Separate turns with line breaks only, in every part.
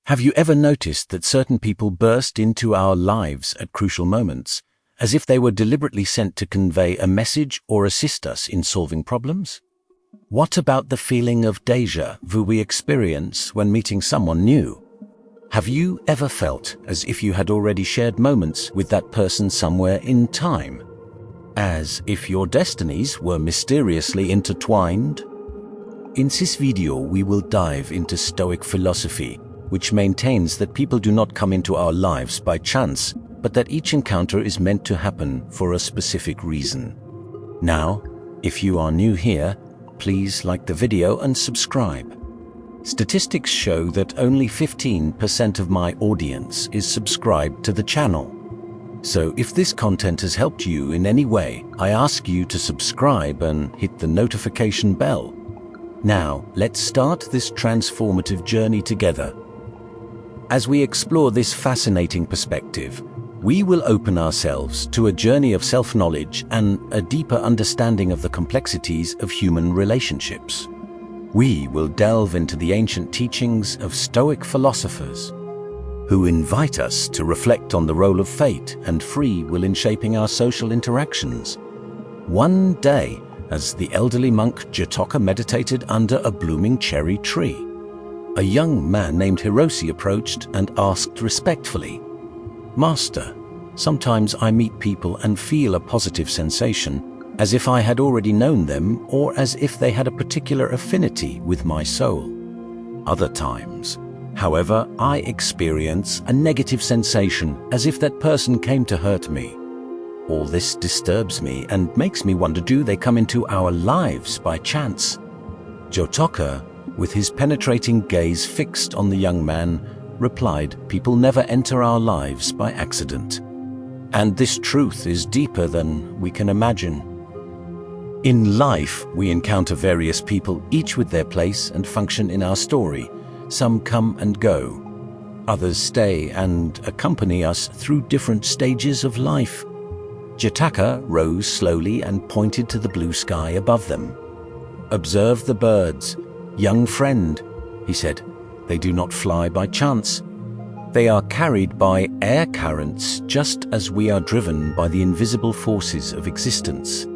Have you ever noticed that certain people burst into our lives at crucial moments, as if they were deliberately sent to convey a message or assist us in solving problems? What about the feeling of déjà vu we experience when meeting someone new? Have you ever felt as if you had already shared moments with that person somewhere in time? As if your destinies were mysteriously intertwined? In this video, we will dive into Stoic philosophy, which maintains that people do not come into our lives by chance, but that each encounter is meant to happen for a specific reason. Now, if you are new here, please like the video and subscribe. Statistics show that only 15% of my audience is subscribed to the channel. So if this content has helped you in any way, I ask you to subscribe and hit the notification bell. Now, let's start this transformative journey together. As we explore this fascinating perspective, we will open ourselves to a journey of self-knowledge and a deeper understanding of the complexities of human relationships. We will delve into the ancient teachings of Stoic philosophers, who invite us to reflect on the role of fate and free will in shaping our social interactions. One day, as the elderly monk Jotoka meditated under a blooming cherry tree, a young man named Hiroshi approached and asked respectfully, "Master, sometimes I meet people and feel a positive sensation, as if I had already known them or as if they had a particular affinity with my soul. Other times, however, I experience a negative sensation as if that person came to hurt me. All this disturbs me and makes me wonder, do they come into our lives by chance?" Jotoka, with his penetrating gaze fixed on the young man, replied, "People never enter our lives by accident. And this truth is deeper than we can imagine. In life, we encounter various people, each with their place and function in our story. Some come and go. Others stay and accompany us through different stages of life." Jotoka rose slowly and pointed to the blue sky above them. "Observe the birds. Young friend," he said, "they do not fly by chance. They are carried by air currents just as we are driven by the invisible forces of existence."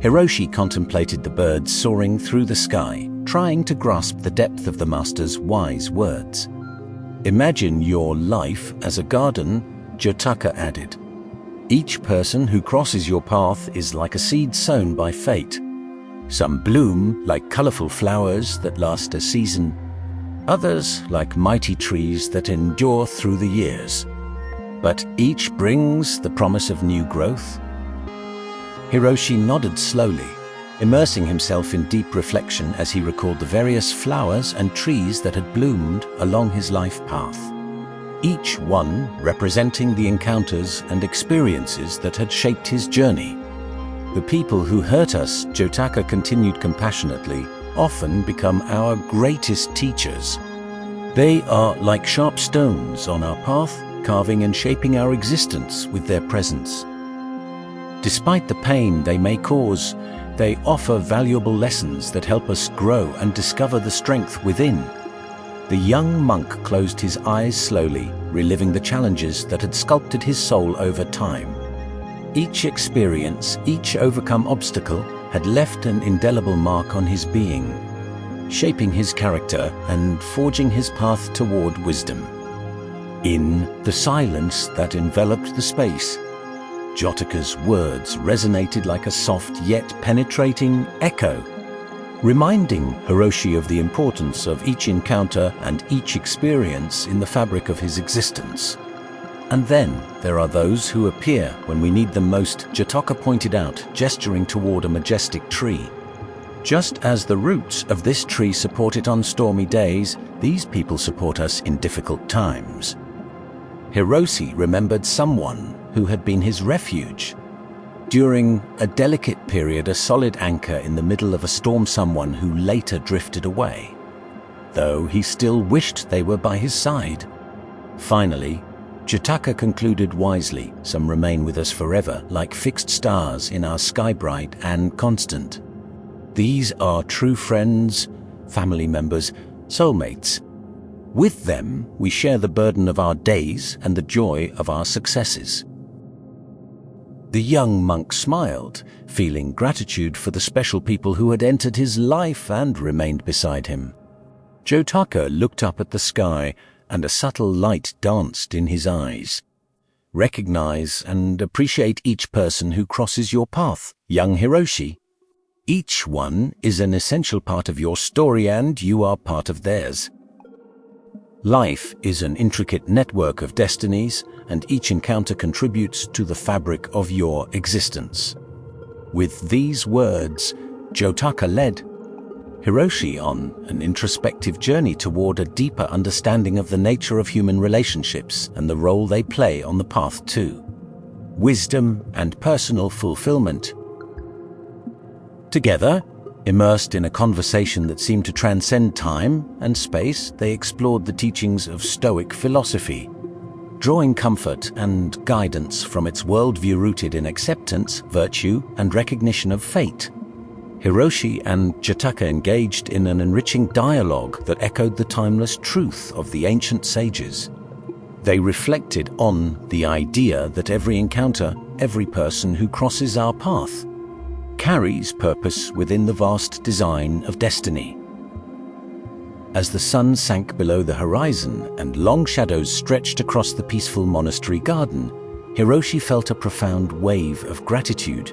Hiroshi contemplated the birds soaring through the sky, trying to grasp the depth of the master's wise words. "Imagine your life as a garden," Jotoka added. "Each person who crosses your path is like a seed sown by fate. Some bloom like colorful flowers that last a season, others like mighty trees that endure through the years. But each brings the promise of new growth." Hiroshi nodded slowly, immersing himself in deep reflection as he recalled the various flowers and trees that had bloomed along his life path, each one representing the encounters and experiences that had shaped his journey. "The people who hurt us," Jotoka continued compassionately, "often become our greatest teachers. They are like sharp stones on our path, carving and shaping our existence with their presence. Despite the pain they may cause, they offer valuable lessons that help us grow and discover the strength within." The young monk closed his eyes slowly, reliving the challenges that had sculpted his soul over time. Each experience, each overcome obstacle, had left an indelible mark on his being, shaping his character and forging his path toward wisdom. In the silence that enveloped the space, Jotoka's words resonated like a soft yet penetrating echo, reminding Hiroshi of the importance of each encounter and each experience in the fabric of his existence. "And then there are those who appear when we need them most," Jotoka pointed out, gesturing toward a majestic tree. "Just as the roots of this tree support it on stormy days, these people support us in difficult times." Hiroshi remembered someone who had been his refuge. During a delicate period, a solid anchor in the middle of a storm, someone who later drifted away, though he still wished they were by his side. Finally, Jotoka concluded wisely, "Some remain with us forever, like fixed stars in our sky, bright and constant. These are true friends, family members, soulmates. With them, we share the burden of our days and the joy of our successes. The young monk smiled, feeling gratitude for the special people who had entered his life and remained beside him. Jotaka looked up at the sky, and a subtle light danced in his eyes. Recognize and appreciate each person who crosses your path, young Hiroshi. Each one is an essential part of your story, and you are part of theirs. Life is an intricate network of destinies, and each encounter contributes to the fabric of your existence. With these words, Jotaka led Hiroshi on an introspective journey toward a deeper understanding of the nature of human relationships and the role they play on the path to wisdom and personal fulfillment. Together, immersed in a conversation that seemed to transcend time and space, they explored the teachings of Stoic philosophy, drawing comfort and guidance from its worldview rooted in acceptance, virtue, and recognition of fate. Hiroshi and Jotaka engaged in an enriching dialogue that echoed the timeless truth of the ancient sages. They reflected on the idea that every encounter, every person who crosses our path, carries purpose within the vast design of destiny. As the sun sank below the horizon and long shadows stretched across the peaceful monastery garden, Hiroshi felt a profound wave of gratitude.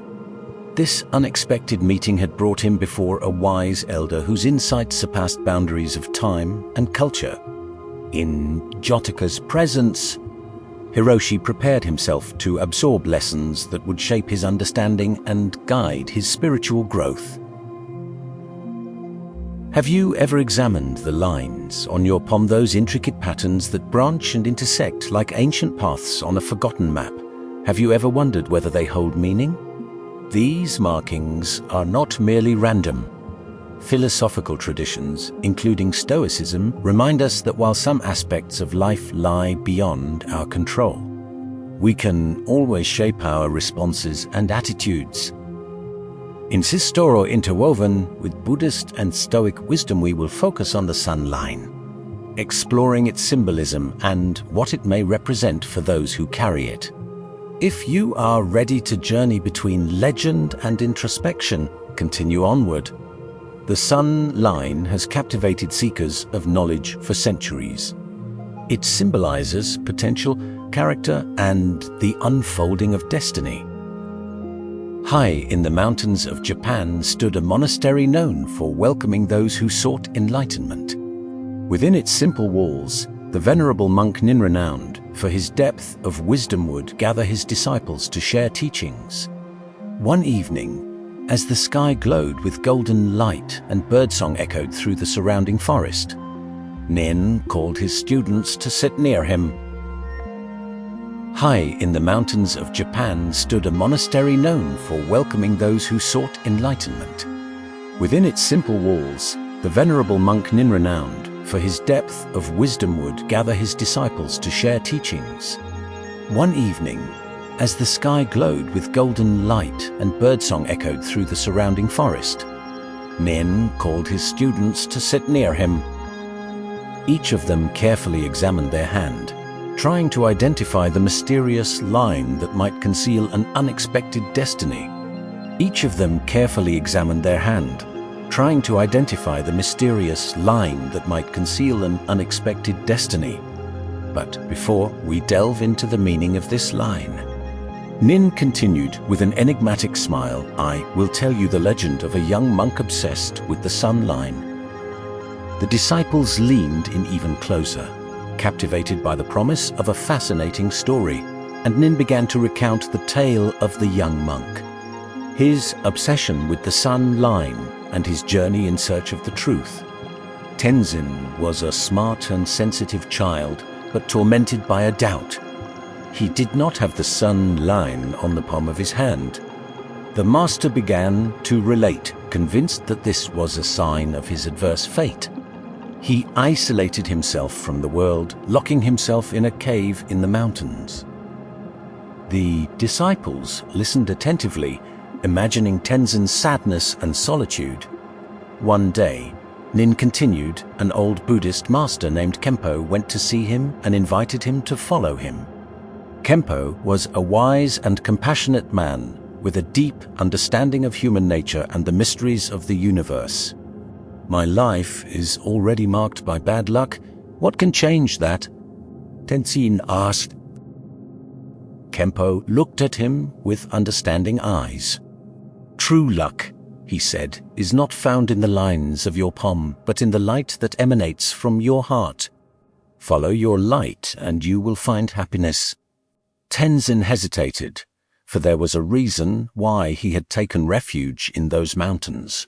This unexpected meeting had brought him before a wise elder whose insights surpassed boundaries of time and culture. In Jotaka's presence, Hiroshi prepared himself to absorb lessons that would shape his understanding and guide his spiritual growth. Have you ever examined the lines on your palm, those intricate patterns that branch and intersect like ancient paths on a forgotten map? Have you ever wondered whether they hold meaning? These markings are not merely random. Philosophical traditions, including Stoicism, remind us that while some aspects of life lie beyond our control, we can always shape our responses and attitudes. In Sistoro interwoven with Buddhist and Stoic wisdom, we will focus on the sun line, exploring its symbolism and what it may represent for those who carry it. If you are ready to journey between legend and introspection, continue onward. The sun line has captivated seekers of knowledge for centuries. It symbolizes potential, character, and the unfolding of destiny. High in the mountains of Japan stood a monastery known for welcoming those who sought enlightenment. Within its simple walls, the venerable monk Nin, renowned for his depth of wisdom, would gather his disciples to share teachings. One evening, as the sky glowed with golden light and birdsong echoed through the surrounding forest, Nin called his students to sit near him. High in the mountains of Japan stood a monastery known for welcoming those who sought enlightenment. Within its simple walls, the venerable monk Nin, renowned for his depth of wisdom, would gather his disciples to share teachings. One evening, as the sky glowed with golden light and birdsong echoed through the surrounding forest, Nin called his students to sit near him. Each of them carefully examined their hand, trying to identify the mysterious line that might conceal an unexpected destiny. Each of them carefully examined their hand, trying to identify the mysterious line that might conceal an unexpected destiny. But before we delve into the meaning of this line, Nin continued with an enigmatic smile, "I will tell you the legend of a young monk obsessed with the sun line." The disciples leaned in even closer, captivated by the promise of a fascinating story, and Nin began to recount the tale of the young monk, his obsession with the sun line, and his journey in search of the truth. Tenzin was a smart and sensitive child, but tormented by a doubt. He did not have the sun line on the palm of his hand. The master began to relate, convinced that this was a sign of his adverse fate. He isolated himself from the world, locking himself in a cave in the mountains. The disciples listened attentively, imagining Tenzin's sadness and solitude. One day, Nin continued, an old Buddhist master named Kempo went to see him and invited him to follow him. Kempo was a wise and compassionate man with a deep understanding of human nature and the mysteries of the universe. "My life is already marked by bad luck. What can change that?" Tenzin asked. Kempo looked at him with understanding eyes. "True luck," he said, "is not found in the lines of your palm, but in the light that emanates from your heart. Follow your light and you will find happiness." Tenzin hesitated, for there was a reason why he had taken refuge in those mountains.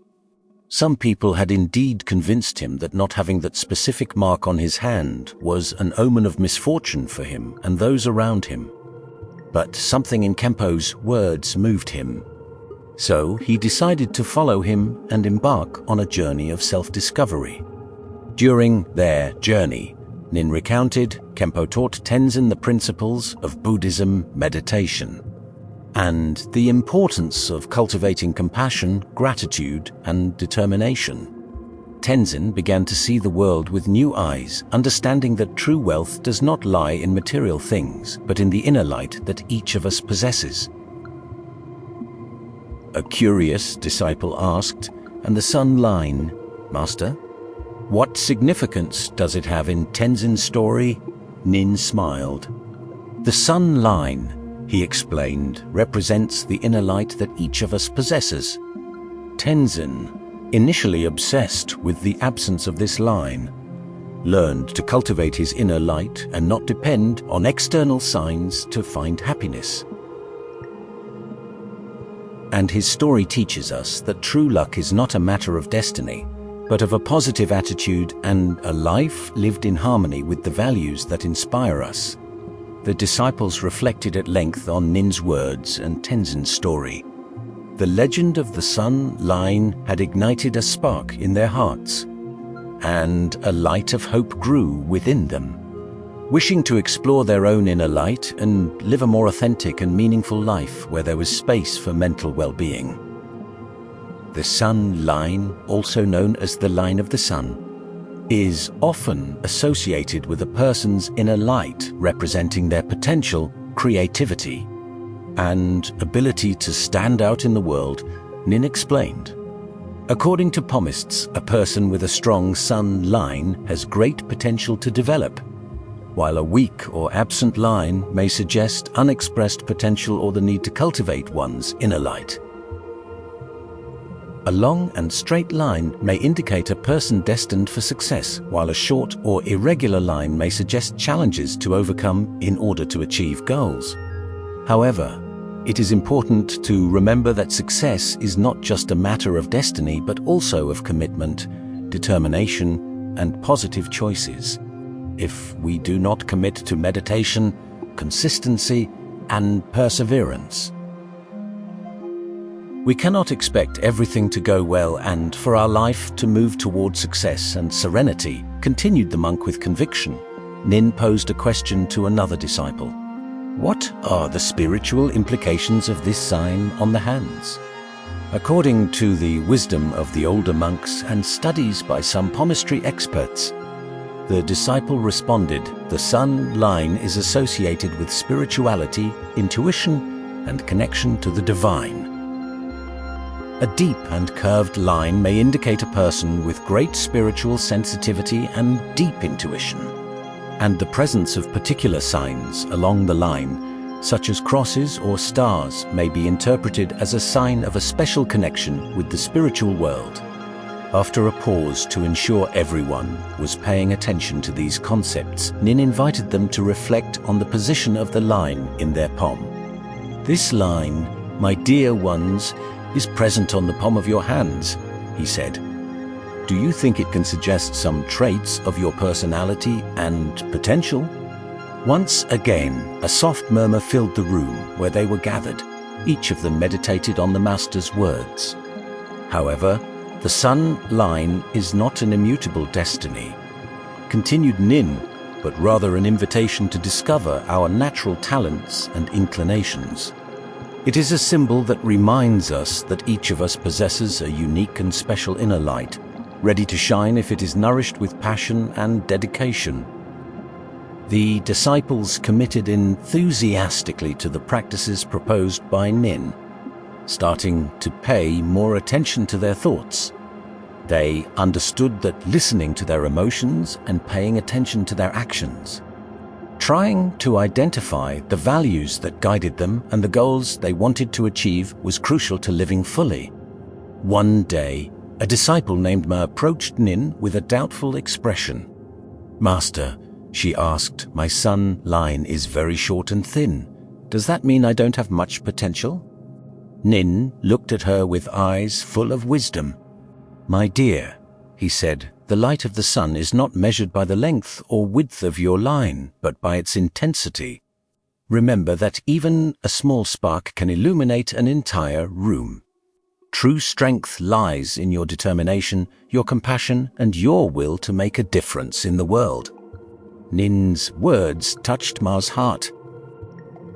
Some people had indeed convinced him that not having that specific mark on his hand was an omen of misfortune for him and those around him. But something in Kempo's words moved him. So he decided to follow him and embark on a journey of self-discovery. During their journey, Nin recounted, Kempo taught Tenzin the principles of Buddhism meditation and the importance of cultivating compassion, gratitude, and determination. Tenzin began to see the world with new eyes, understanding that true wealth does not lie in material things, but in the inner light that each of us possesses. A curious disciple asked, "And the sun line, Master? What significance does it have in Tenzin's story?" Nin smiled. "The sun line," he explained, "represents the inner light that each of us possesses." Tenzin, initially obsessed with the absence of this line, learned to cultivate his inner light and not depend on external signs to find happiness. And his story teaches us that true luck is not a matter of destiny, but of a positive attitude and a life lived in harmony with the values that inspire us. The disciples reflected at length on Nin's words and Tenzin's story. The legend of the sun line had ignited a spark in their hearts, and a light of hope grew within them. Wishing to explore their own inner light and live a more authentic and meaningful life where there was space for mental well-being. The sun line, also known as the line of the sun, is often associated with a person's inner light representing their potential, creativity, and ability to stand out in the world, Nin explained. According to palmists, a person with a strong sun line has great potential to develop, while a weak or absent line may suggest unexpressed potential or the need to cultivate one's inner light. A long and straight line may indicate a person destined for success, while a short or irregular line may suggest challenges to overcome in order to achieve goals. However, it is important to remember that success is not just a matter of destiny, but also of commitment, determination, and positive choices. If we do not commit to meditation, consistency, and perseverance, we cannot expect everything to go well and for our life to move toward success and serenity, continued the monk with conviction. Nin posed a question to another disciple. What are the spiritual implications of this sign on the hands? According to the wisdom of the older monks and studies by some palmistry experts, the disciple responded, the sun line is associated with spirituality, intuition, and connection to the divine. A deep and curved line may indicate a person with great spiritual sensitivity and deep intuition, and the presence of particular signs along the line, such as crosses or stars, may be interpreted as a sign of a special connection with the spiritual world. After a pause to ensure everyone was paying attention to these concepts, Nin invited them to reflect on the position of the line in their palm. This line, my dear ones, is present on the palm of your hands, he said. Do you think it can suggest some traits of your personality and potential? Once again, a soft murmur filled the room where they were gathered. Each of them meditated on the master's words. However, the sun line is not an immutable destiny, continued Nin, but rather an invitation to discover our natural talents and inclinations. It is a symbol that reminds us that each of us possesses a unique and special inner light, ready to shine if it is nourished with passion and dedication. The disciples committed enthusiastically to the practices proposed by Nin, starting to pay more attention to their thoughts. They understood that listening to their emotions and paying attention to their actions, trying to identify the values that guided them and the goals they wanted to achieve, was crucial to living fully. One day, a disciple named Ma approached Nin with a doubtful expression. "Master," she asked, "my son, Line, is very short and thin. Does that mean I don't have much potential?" Nin looked at her with eyes full of wisdom. "My dear," he said, "the light of the sun is not measured by the length or width of your line, but by its intensity. Remember that even a small spark can illuminate an entire room. True strength lies in your determination, your compassion, and your will to make a difference in the world." Nin's words touched Ma's heart.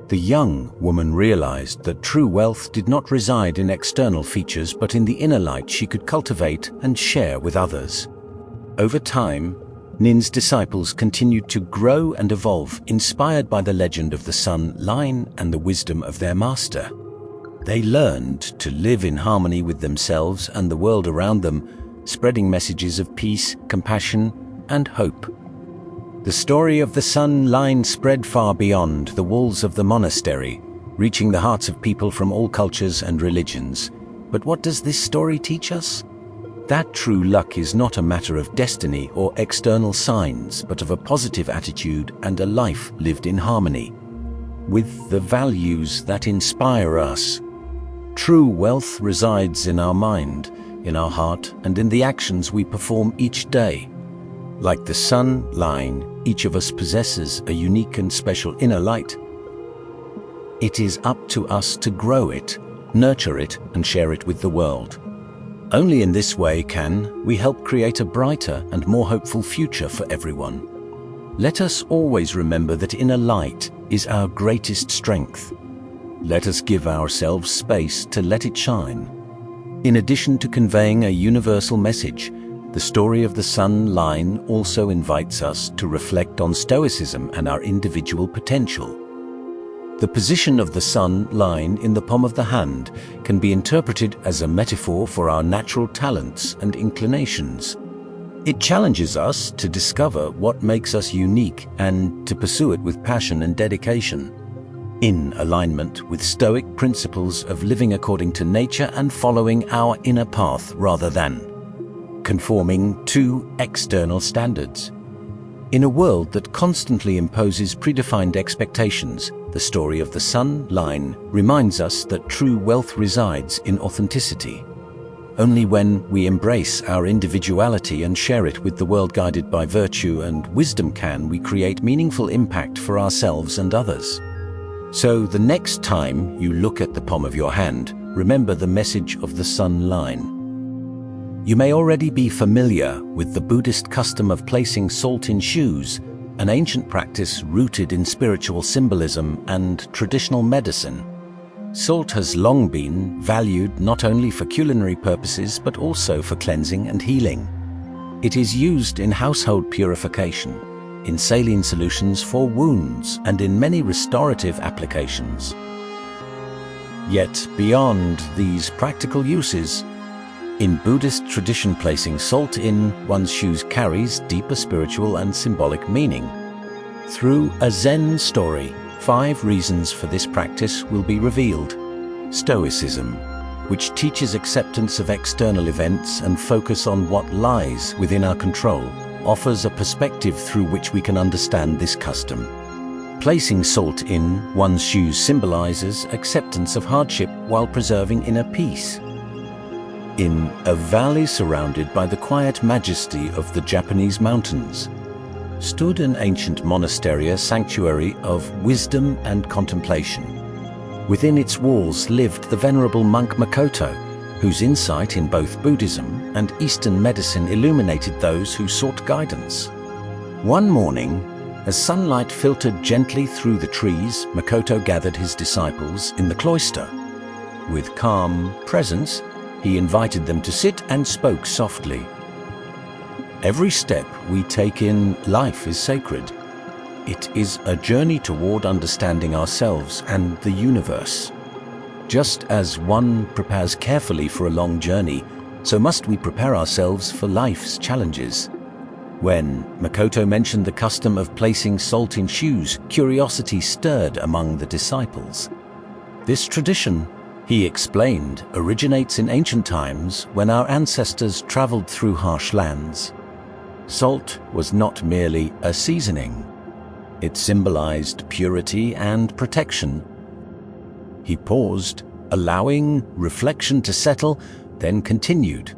The young woman realized that true wealth did not reside in external features but in the inner light she could cultivate and share with others. Over time, Nin's disciples continued to grow and evolve, inspired by the legend of the sun, Line, and the wisdom of their master. They learned to live in harmony with themselves and the world around them, spreading messages of peace, compassion, and hope. The story of the sun, Line, spread far beyond the walls of the monastery, reaching the hearts of people from all cultures and religions. But what does this story teach us? That true luck is not a matter of destiny or external signs, but of a positive attitude and a life lived in harmony with the values that inspire us. True wealth resides in our mind, in our heart, and in the actions we perform each day. Like the sun, Line, each of us possesses a unique and special inner light. It is up to us to grow it, nurture it, and share it with the world. Only in this way can we help create a brighter and more hopeful future for everyone. Let us always remember that inner light is our greatest strength. Let us give ourselves space to let it shine. In addition to conveying a universal message, the story of the sun, Line, also invites us to reflect on Stoicism and our individual potential. The position of the sun, Line, in the palm of the hand can be interpreted as a metaphor for our natural talents and inclinations. It challenges us to discover what makes us unique and to pursue it with passion and dedication, in alignment with Stoic principles of living according to nature and following our inner path rather than conforming to external standards. In a world that constantly imposes predefined expectations, the story of the sun, Line, reminds us that true wealth resides in authenticity. Only when we embrace our individuality and share it with the world guided by virtue and wisdom can we create meaningful impact for ourselves and others. So the next time you look at the palm of your hand, remember the message of the sun, Line. You may already be familiar with the Buddhist custom of placing salt in shoes, an ancient practice rooted in spiritual symbolism and traditional medicine. Salt has long been valued not only for culinary purposes but also for cleansing and healing. It is used in household purification, in saline solutions for wounds, and in many restorative applications. Yet, beyond these practical uses, in Buddhist tradition, placing salt in one's shoes carries deeper spiritual and symbolic meaning. Through a Zen story, 5 reasons for this practice will be revealed. Stoicism, which teaches acceptance of external events and focus on what lies within our control, offers a perspective through which we can understand this custom. Placing salt in one's shoes symbolizes acceptance of hardship while preserving inner peace. In a valley surrounded by the quiet majesty of the Japanese mountains, stood an ancient monastery, a sanctuary of wisdom and contemplation. Within its walls lived the venerable monk Makoto, whose insight in both Buddhism and Eastern medicine illuminated those who sought guidance. One morning, as sunlight filtered gently through the trees, Makoto gathered his disciples in the cloister. With calm presence, he invited them to sit and spoke softly. Every step we take in life is sacred. It is a journey toward understanding ourselves and the universe. Just as one prepares carefully for a long journey, so must we prepare ourselves for life's challenges. When Makoto mentioned the custom of placing salt in shoes, curiosity stirred among the disciples. This tradition, he explained, originates in ancient times when our ancestors traveled through harsh lands. Salt was not merely a seasoning. It symbolized purity and protection. He paused, allowing reflection to settle, then continued.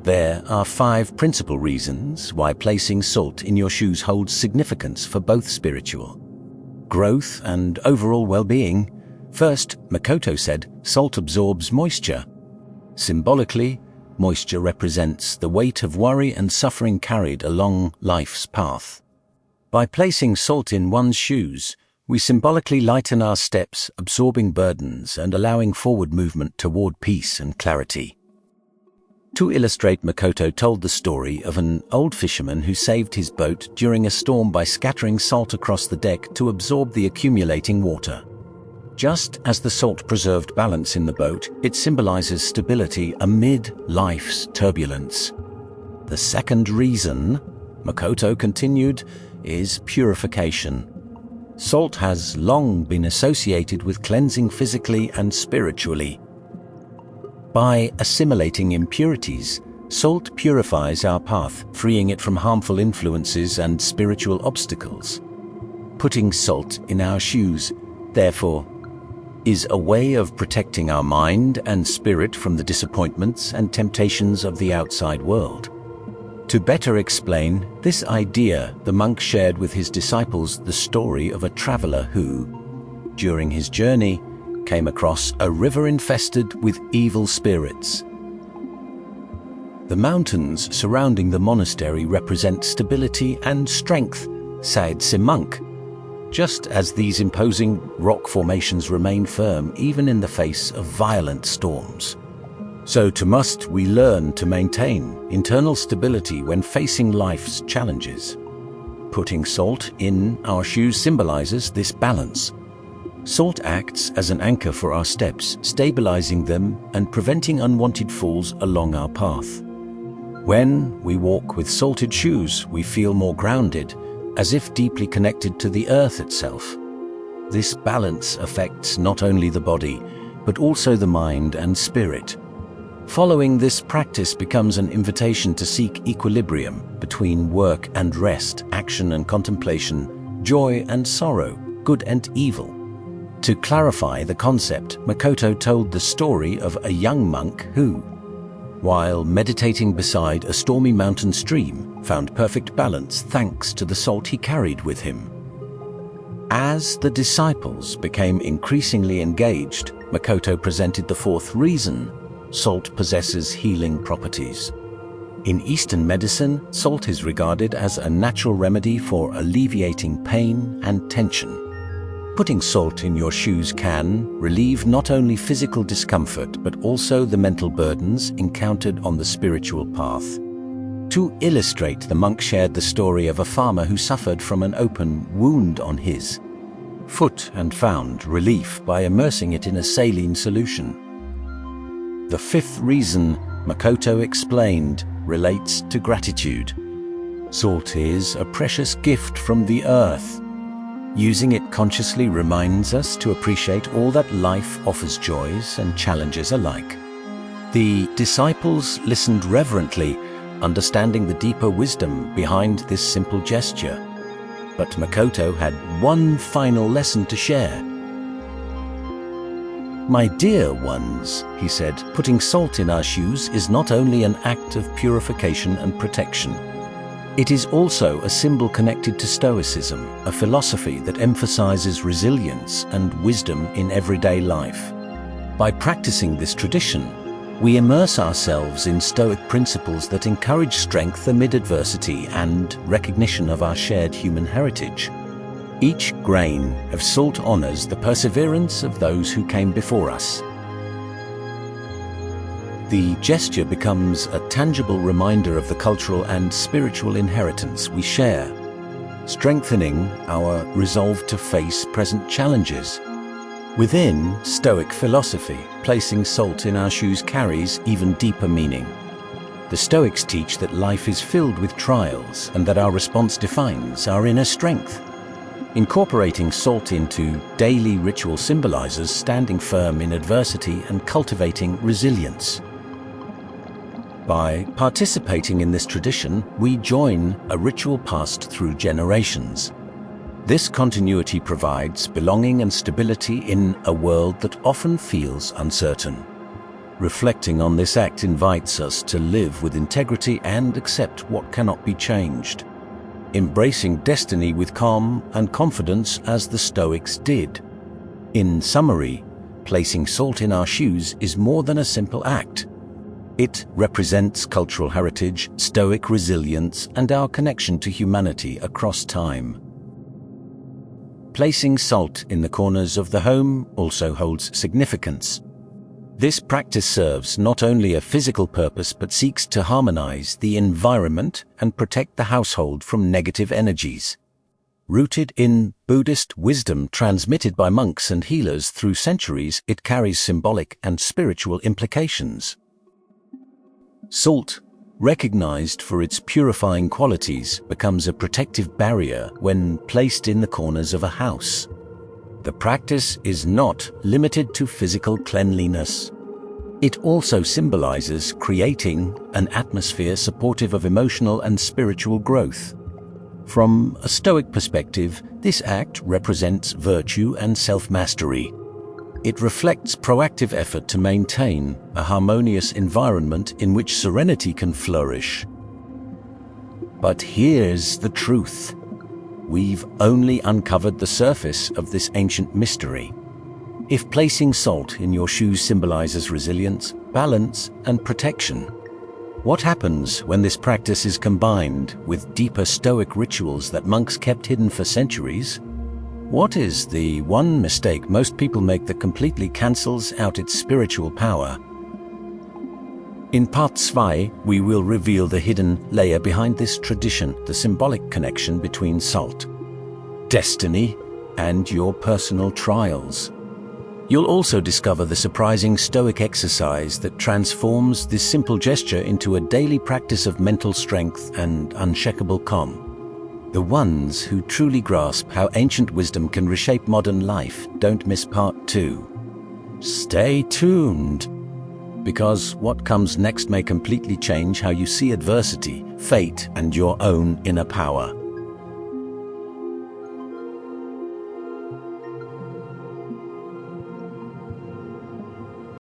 There are 5 principal reasons why placing salt in your shoes holds significance for both spiritual growth and overall well-being. First, Makoto said, salt absorbs moisture. Symbolically, moisture represents the weight of worry and suffering carried along life's path. By placing salt in one's shoes, we symbolically lighten our steps, absorbing burdens and allowing forward movement toward peace and clarity. To illustrate, Makoto told the story of an old fisherman who saved his boat during a storm by scattering salt across the deck to absorb the accumulating water. Just as the salt preserved balance in the boat, it symbolizes stability amid life's turbulence. The second reason, Makoto continued, is purification. Salt has long been associated with cleansing physically and spiritually. By assimilating impurities, salt purifies our path, freeing it from harmful influences and spiritual obstacles. Putting salt in our shoes, therefore, is a way of protecting our mind and spirit from the disappointments and temptations of the outside world. To better explain this idea, the monk shared with his disciples the story of a traveler who, during his journey, came across a river infested with evil spirits. The mountains surrounding the monastery represent stability and strength, said the monk, just as these imposing rock formations remain firm even in the face of violent storms. So too must we learn to maintain internal stability when facing life's challenges. Putting salt in our shoes symbolizes this balance. Salt acts as an anchor for our steps, stabilizing them and preventing unwanted falls along our path. When we walk with salted shoes, we feel more grounded, as if deeply connected to the earth itself. This balance affects not only the body, but also the mind and spirit. Following this practice becomes an invitation to seek equilibrium between work and rest, action and contemplation, joy and sorrow, good and evil. To clarify the concept, Makoto told the story of a young monk who, while meditating beside a stormy mountain stream, found perfect balance thanks to the salt he carried with him. As the disciples became increasingly engaged, Makoto presented the 4th reason: salt possesses healing properties. In Eastern medicine, salt is regarded as a natural remedy for alleviating pain and tension. Putting salt in your shoes can relieve not only physical discomfort but also the mental burdens encountered on the spiritual path. To illustrate, the monk shared the story of a farmer who suffered from an open wound on his foot and found relief by immersing it in a saline solution. The 5th reason, Makoto explained, relates to gratitude. Salt is a precious gift from the earth. Using it consciously reminds us to appreciate all that life offers, joys and challenges alike. The disciples listened reverently, understanding the deeper wisdom behind this simple gesture. But Makoto had one final lesson to share. "My dear ones," he said, "putting salt in our shoes is not only an act of purification and protection. It is also a symbol connected to Stoicism, a philosophy that emphasizes resilience and wisdom in everyday life. By practicing this tradition, we immerse ourselves in Stoic principles that encourage strength amid adversity and recognition of our shared human heritage. Each grain of salt honors the perseverance of those who came before us." The gesture becomes a tangible reminder of the cultural and spiritual inheritance we share, strengthening our resolve to face present challenges. Within Stoic philosophy, placing salt in our shoes carries even deeper meaning. The Stoics teach that life is filled with trials and that our response defines our inner strength. Incorporating salt into daily ritual symbolizes standing firm in adversity and cultivating resilience. By participating in this tradition, we join a ritual passed through generations. This continuity provides belonging and stability in a world that often feels uncertain. Reflecting on this act invites us to live with integrity and accept what cannot be changed, embracing destiny with calm and confidence as the Stoics did. In summary, placing salt in our shoes is more than a simple act. It represents cultural heritage, Stoic resilience, and our connection to humanity across time. Placing salt in the corners of the home also holds significance. This practice serves not only a physical purpose but seeks to harmonize the environment and protect the household from negative energies. Rooted in Buddhist wisdom transmitted by monks and healers through centuries, it carries symbolic and spiritual implications. Salt, recognized for its purifying qualities, becomes a protective barrier when placed in the corners of a house. The practice is not limited to physical cleanliness. It also symbolizes creating an atmosphere supportive of emotional and spiritual growth. From a Stoic perspective, this act represents virtue and self-mastery. It reflects proactive effort to maintain a harmonious environment in which serenity can flourish. But here's the truth. We've only uncovered the surface of this ancient mystery. If placing salt in your shoes symbolizes resilience, balance, and protection, what happens when this practice is combined with deeper Stoic rituals that monks kept hidden for centuries? What is the one mistake most people make that completely cancels out its spiritual power? In Part 2, we will reveal the hidden layer behind this tradition, the symbolic connection between salt, destiny, and your personal trials. You'll also discover the surprising Stoic exercise that transforms this simple gesture into a daily practice of mental strength and unshakable calm. The ones who truly grasp how ancient wisdom can reshape modern life don't miss Part 2. Stay tuned, because what comes next may completely change how you see adversity, fate, and your own inner power.